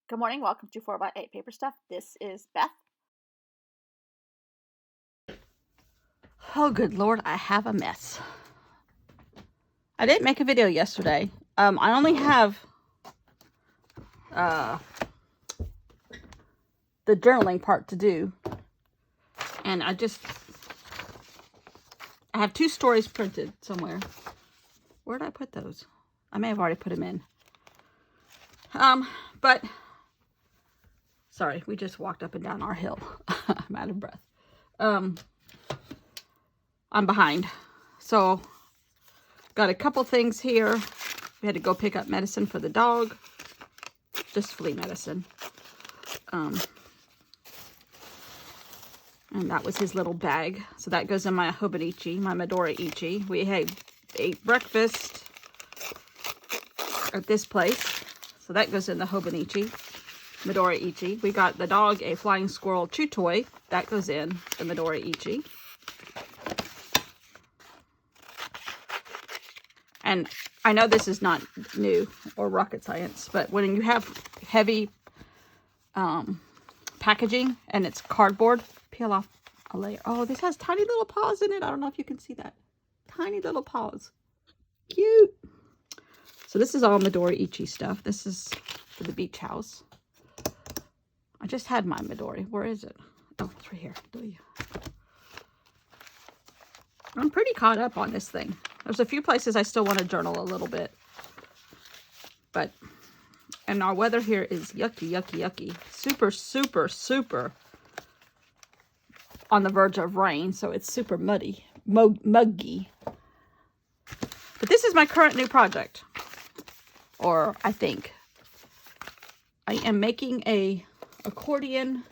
Good morning, welcome to 4x8 Paper Stuff. This is Beth. Oh, good Lord, I have a mess. I didn't make a video yesterday. I only have the journaling part to do. And I have 2 stories printed somewhere. Where did I put those? I may have already put them in. But sorry, we just walked up and down our hill. I'm out of breath. I'm behind. So, got a couple things here. We had to go pick up medicine for the dog. Just flea medicine. And that was his little bag. So that goes in my Hobonichi, my Midori Ichi. We ate breakfast at this place. So that goes in the Hobonichi, Midori Ichi. We got the dog a flying squirrel chew toy. That goes in the Midori Ichi. And I know this is not new or rocket science, but when you have heavy packaging and it's cardboard, peel off a layer. Oh, this has tiny little paws in it. I don't know if you can see that. Tiny little paws. Cute. So this is all Midori Ichi stuff. This is for the beach house. I just had my Midori. Where is it? Oh, it's right here. I'm pretty caught up on this thing. There's a few places I still want to journal a little bit. And our weather here is yucky, yucky, yucky. Super, super, super on the verge of rain. So it's super muddy, muggy. But this is my current new project. Or I think. I am making a accordion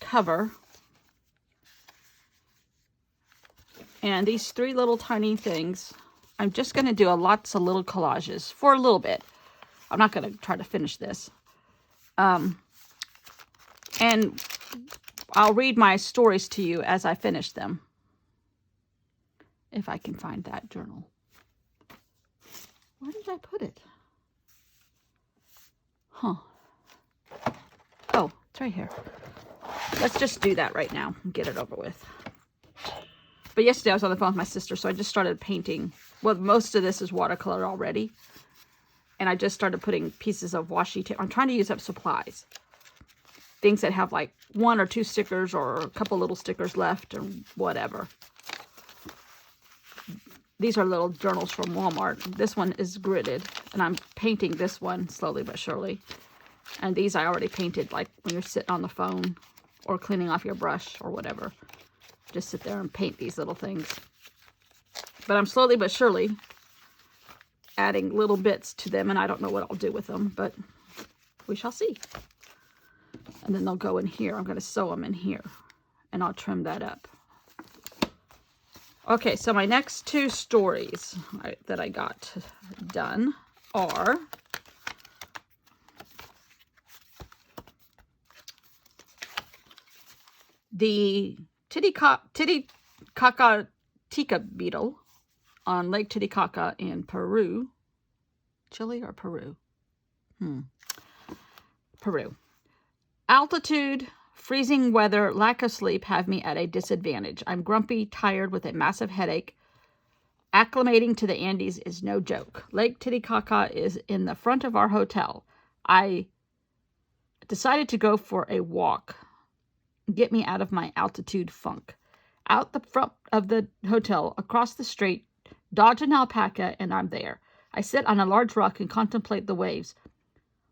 cover. And these 3 little tiny things, I'm just going to do lots of little collages for a little bit. I'm not going to try to finish this. And I'll read my stories to you as I finish them. If I can find that journal. Where did I put it? Huh. Oh, it's right here. Let's just do that right now and get it over with. But yesterday I was on the phone with my sister, so I just started painting. Well, most of this is watercolor already. And I just started putting pieces of washi tape. I'm trying to use up supplies. Things that have like 1 or 2 stickers or a couple little stickers left or whatever. These are little journals from Walmart. This one is gridded. And I'm painting this one slowly but surely. And these I already painted like when you're sitting on the phone or cleaning off your brush or whatever. Just sit there and paint these little things. But I'm slowly but surely adding little bits to them, and I don't know what I'll do with them, but we shall see. And then they'll go in here. I'm going to sew them in here, and I'll trim that up. Okay, so my next 2 stories that I got done are the Titicaca Tika beetle on Lake Titicaca in Peru. Chile or Peru? Peru. Altitude, freezing weather, lack of sleep have me at a disadvantage. I'm grumpy, tired with a massive headache. Acclimating to the Andes is no joke. Lake Titicaca is in the front of our hotel. I decided to go for a walk. Get me out of my altitude funk. Out the front of the hotel, across the street, dodge an alpaca, and I'm there. I sit on a large rock and contemplate the waves.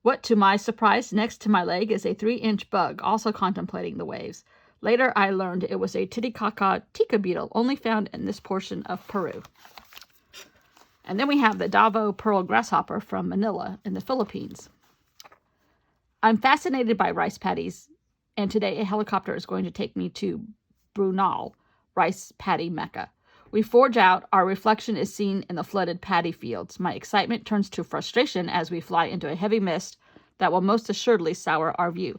What, to my surprise, next to my leg is a 3-inch bug, also contemplating the waves. Later, I learned it was a Titicaca tika beetle, only found in this portion of Peru. And then we have the Davao pearl grasshopper from Manila in the Philippines. I'm fascinated by rice paddies, and today a helicopter is going to take me to Brunal, rice paddy mecca. We forge out, our reflection is seen in the flooded paddy fields. My excitement turns to frustration as we fly into a heavy mist that will most assuredly sour our view.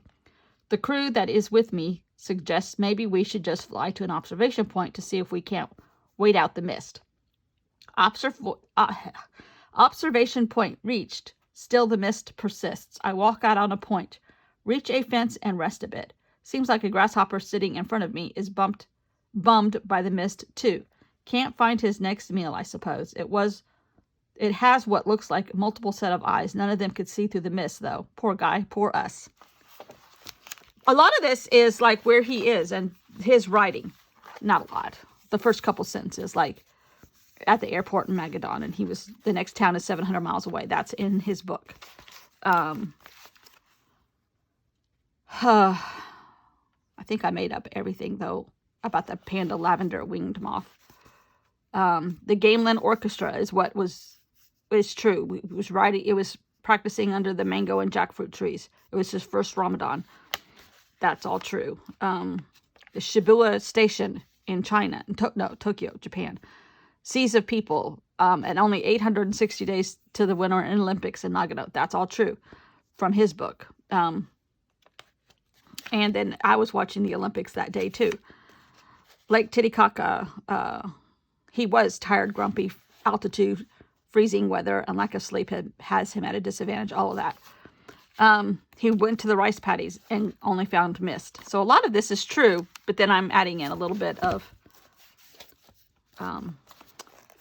The crew that is with me suggests maybe we should just fly to an observation point to see if we can't wait out the mist. Observation point reached, Still the mist persists. I walk out on a point, reach a fence, and rest a bit. Seems like a grasshopper sitting in front of me is bummed by the mist, too. Can't find his next meal, I suppose. It has what looks like multiple set of eyes. None of them could see through the mist, though. Poor guy, poor us. A lot of this is like where he is and his writing. Not a lot. The first couple sentences, like at the airport in Magadan, and the next town is 700 miles away. That's in his book. I think I made up everything, though, about the panda lavender winged moth. The Gamelan Orchestra is what is true. It was practicing under the mango and jackfruit trees. It was his first Ramadan. That's all true. The Shibuya Station in China, Tokyo, Japan. Seas of people, and only 860 days to the Winter Olympics in Nagano. That's all true from his book. And then I was watching the Olympics that day, too. Lake Titicaca, he was tired, grumpy, altitude, freezing weather, and lack of sleep has him at a disadvantage, all of that. He went to the rice paddies and only found mist. So a lot of this is true, but then I'm adding in a little bit of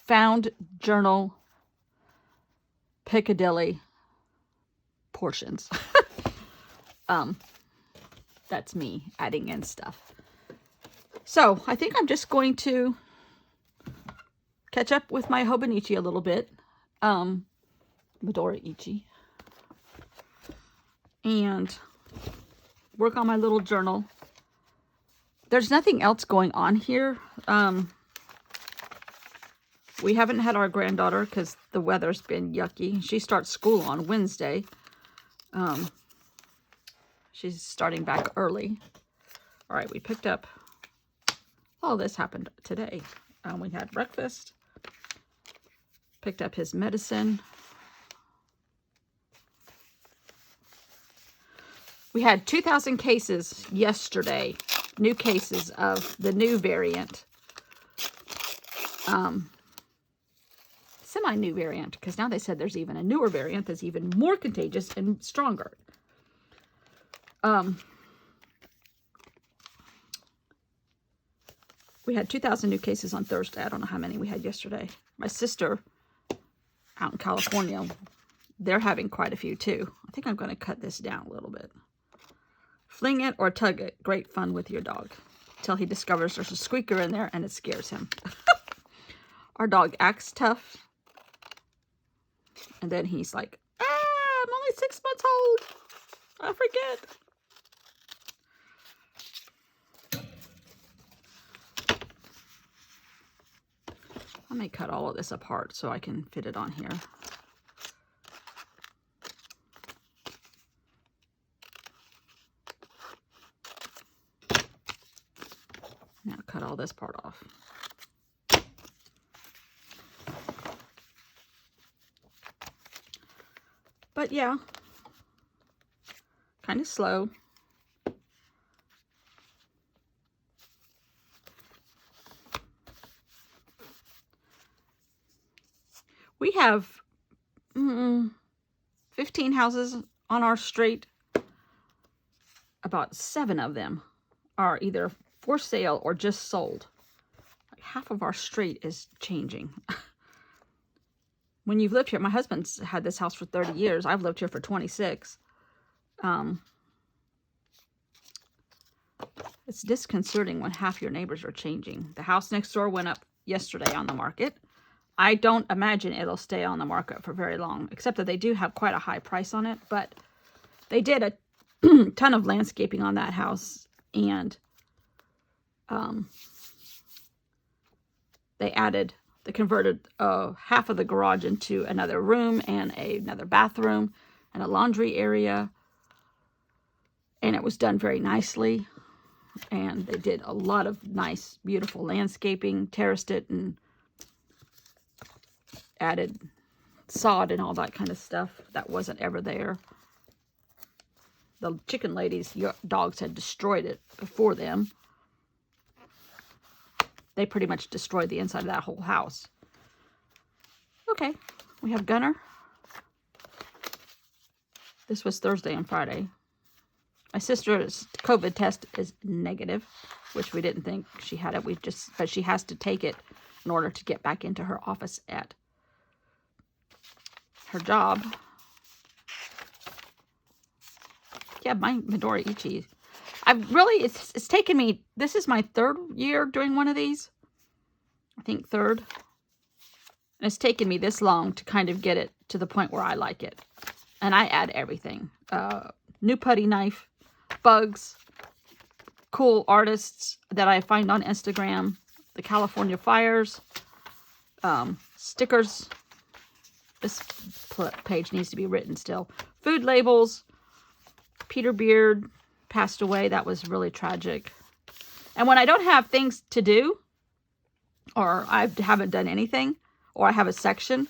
found journal Piccadilly portions. That's me adding in stuff. So I think I'm just going to catch up with my Hobonichi a little bit. Medora Ichi. And work on my little journal. There's nothing else going on here. We haven't had our granddaughter because the weather's been yucky. She starts school on Wednesday. She's starting back early. All right, we picked up. All this happened today. We had breakfast. Picked up his medicine. We had 2,000 cases yesterday. New cases of the new variant. Semi-new variant, because now they said there's even a newer variant that's even more contagious and stronger. We had 2,000 new cases on Thursday. I don't know how many we had yesterday. My sister out in California, they're having quite a few too. I think I'm going to cut this down a little bit. Fling it or tug it. Great fun with your dog. Till he discovers there's a squeaker in there and it scares him. Our dog acts tough. And then he's like, I'm only 6 months old. I forget. I may cut all of this apart so I can fit it on here. Now cut all this part off. But yeah, kind of slow. We have 15 houses on our street. About 7 of them are either for sale or just sold. Like half of our street is changing. When you've lived here, my husband's had this house for 30 years. I've lived here for 26. It's disconcerting when half your neighbors are changing. The house next door went up yesterday on the market. I don't imagine it'll stay on the market for very long, except that they do have quite a high price on it. But they did a ton of landscaping on that house, and they converted half of the garage into another room and another bathroom and a laundry area. And it was done very nicely. And they did a lot of nice, beautiful landscaping, terraced it, and added sod and all that kind of stuff that wasn't ever there. The chicken lady's dogs had destroyed it before them. They pretty much destroyed the inside of that whole house. Okay, we have Gunner. This was Thursday and Friday. My sister's COVID test is negative, which we didn't think she had it. But she has to take it in order to get back into her office at her job. Yeah, my Midori Ichi. It's taken me, this is my 3rd year doing one of these. I think 3rd. And it's taken me this long to kind of get it to the point where I like it. And I add everything. New putty knife, bugs, cool artists that I find on Instagram, the California Fires, stickers. This page needs to be written still. Food labels. Peter Beard passed away. That was really tragic. And when I don't have things to do, or I haven't done anything, or I have a section,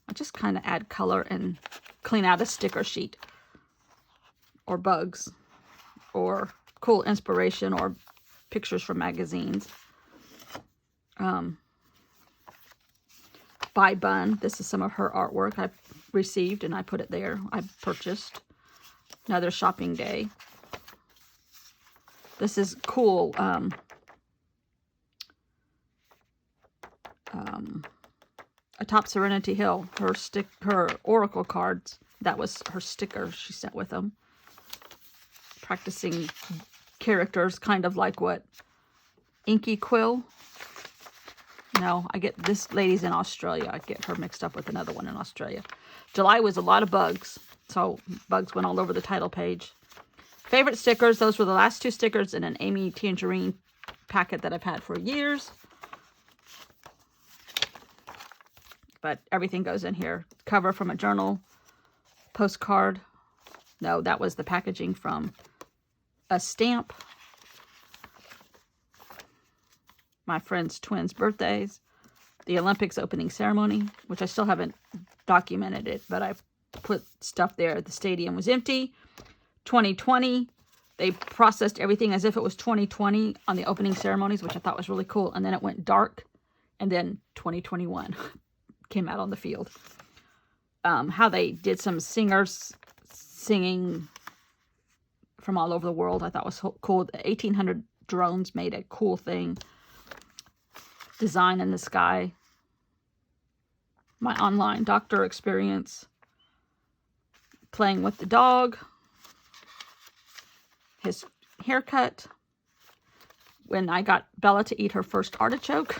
I just kind of add color and clean out a sticker sheet, or bugs, or cool inspiration, or pictures from magazines. By Bun, this is some of her artwork I received, and I put it there. I purchased. Another shopping day. This is cool. Atop Serenity Hill, her oracle cards. That was her sticker she sent with them. Practicing characters, kind of like what Inky Quill. No, I get this lady's in Australia. I get her mixed up with another one in Australia. July was a lot of bugs, so bugs went all over the title page. Favorite stickers. Those were the last 2 stickers in an Amy Tangerine packet that I've had for years. But everything goes in here. Cover from a journal. Postcard. No, that was the packaging from a stamp. My friend's twins' birthdays. The Olympics opening ceremony, which I still haven't documented it, but I put stuff there. The stadium was empty. 2020. They processed everything as if it was 2020 on the opening ceremonies, which I thought was really cool. And then it went dark. And then 2021 came out on the field. How they did some singers singing from all over the world, I thought was cool. The 1800 drones made a cool thing. Design in the sky. My online doctor experience. Playing with the dog. His haircut. When I got Bella to eat her first artichoke.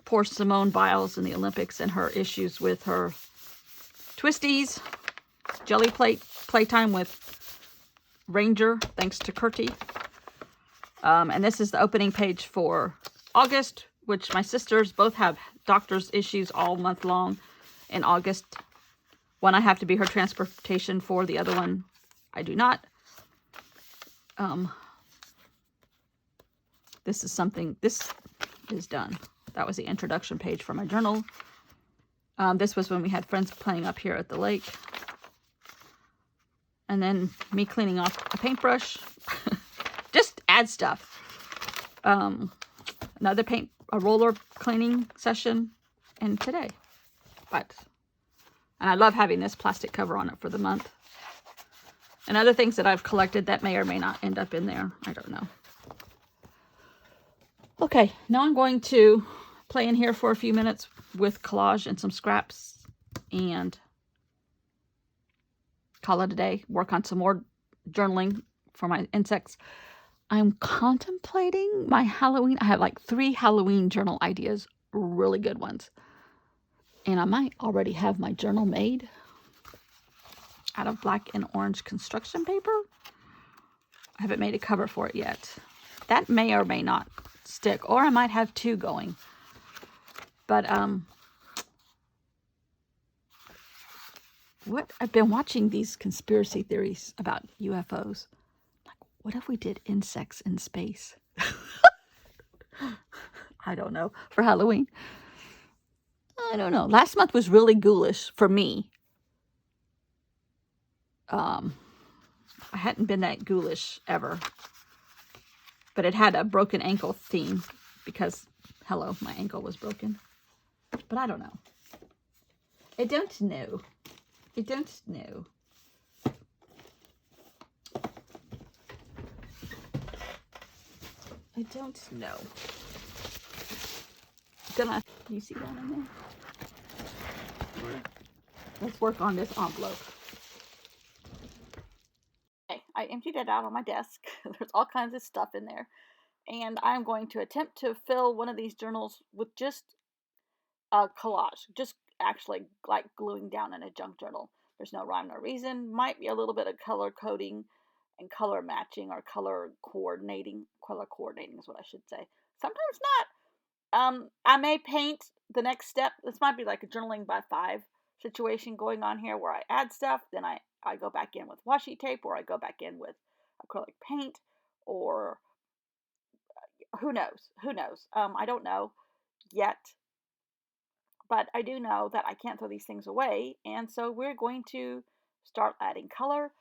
Poor Simone Biles in the Olympics and her issues with her twisties. Jelly playtime with Ranger, thanks to Kurtie. And this is the opening page for August, which my sisters both have doctor's issues all month long in August. One I have to be her transportation for, the other one I do not. This is done. That was the introduction page for my journal. This was when we had friends playing up here at the lake. And then me cleaning off a paintbrush. Just add stuff. Another a roller cleaning session. And today. And I love having this plastic cover on it for the month. And other things that I've collected that may or may not end up in there. I don't know. Okay, now I'm going to play in here for a few minutes with collage and some scraps and call it a day. Work on some more journaling for my insects. I'm contemplating my Halloween. I have like 3 Halloween journal ideas, really good ones. And I might already have my journal made out of black and orange construction paper. I haven't made a cover for it yet. That may or may not stick, or I might have 2 going. But what I've been watching these conspiracy theories about UFOs. Like, what if we did insects in space? I don't know. For Halloween. I don't know. Last month was really ghoulish for me. I hadn't been that ghoulish ever. But it had a broken ankle theme because, hello, my ankle was broken. But I don't know. I don't know. I don't know. I don't know. Gonna, you see that in there? Let's work on this envelope. Okay, I emptied it out on my desk. There's all kinds of stuff in there. And I'm going to attempt to fill one of these journals with just a collage. Just actually like gluing down in a junk journal. There's no rhyme or reason. Might be a little bit of color coding and color matching or color coordinating. Color coordinating is what I should say. Sometimes not. I may paint the next step. This might be like a journaling by 5 situation going on here where I add stuff, then I go back in with washi tape, or I go back in with acrylic paint, or who knows? Who knows? I don't know yet, but I do know that I can't throw these things away, and so we're going to start adding color.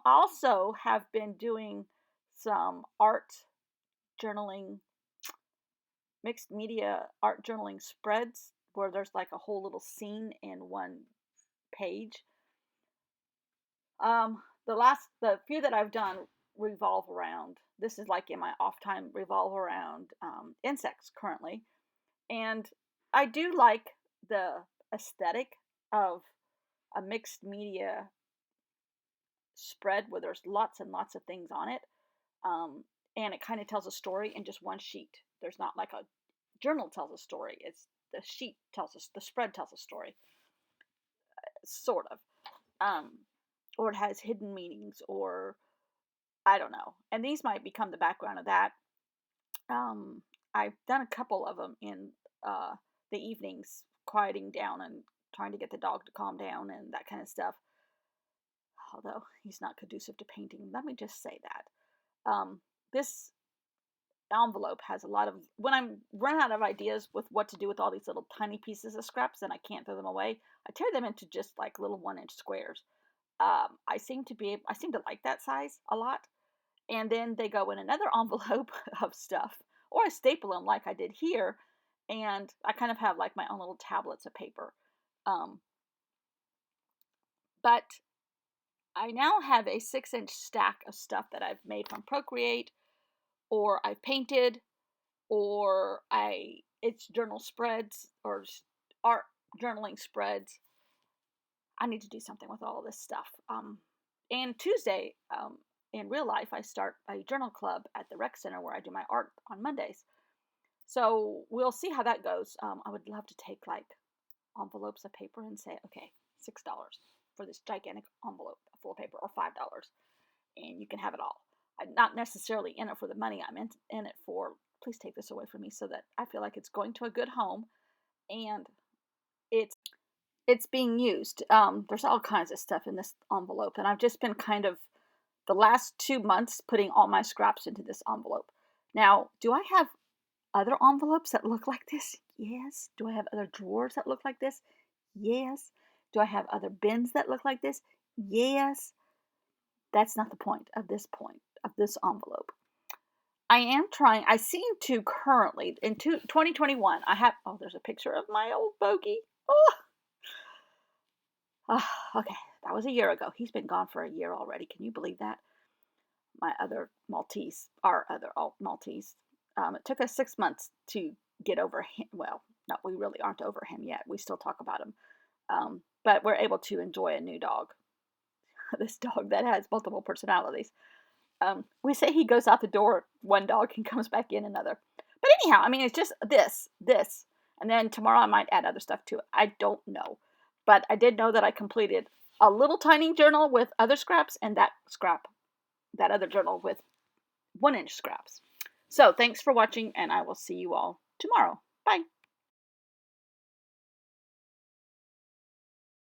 Also have been doing some art journaling, mixed media art journaling spreads where there's like a whole little scene in one page. The few that I've done revolve around, this is like in my off time, revolve around insects currently. And I do like the aesthetic of a mixed media spread where there's lots and lots of things on it. And it kind of tells a story in just one sheet. There's not like a journal tells a story. It's the sheet tells us, the spread tells a story, sort of. Or it has hidden meanings, or I don't know. And these might become the background of that. I've done a couple of them in the evenings, quieting down and trying to get the dog to calm down and that kind of stuff. Although he's not conducive to painting, let me just say that. This envelope has a lot of, when I'm run out of ideas with what to do with all these little tiny pieces of scraps and I can't throw them away, I tear them into just like little 1-inch squares. I seem to like that size a lot. And then they go in another envelope of stuff, or I staple them like I did here, and I kind of have like my own little tablets of paper. But I now have a 6-inch stack of stuff that I've made from Procreate, or I've painted, or it's journal spreads or art journaling spreads. I need to do something with all of this stuff. And Tuesday, in real life, I start a journal club at the rec center where I do my art on Mondays. So we'll see how that goes. I would love to take like envelopes of paper and say, okay, $6 for this gigantic envelope full of paper, or $5, and you can have it all. I'm not necessarily in it for the money. I'm in it for, please take this away from me, so that I feel like it's going to a good home and it's being used. There's all kinds of stuff in this envelope, and I've just been kind of the last 2 months putting all my scraps into this envelope. Now, do I have other envelopes that look like this? Yes. Do I have other drawers that look like this? Yes. Do I have other bins that look like this? Yes. That's not the point of this envelope. I seem to currently, in 2021, there's a picture of my old bogey. Okay, that was a year ago. He's been gone for a year already. Can you believe that? My other Maltese, our other Maltese. It took us 6 months to get over him. Well, no, we really aren't over him yet. We still talk about him. But we're able to enjoy a new dog. This dog that has multiple personalities. We say he goes out the door one dog and comes back in another. But anyhow, I mean, it's just this. And then tomorrow I might add other stuff to it. I don't know. But I did know that I completed a little tiny journal with other scraps, and that other journal with 1-inch scraps. So thanks for watching, and I will see you all tomorrow. Bye.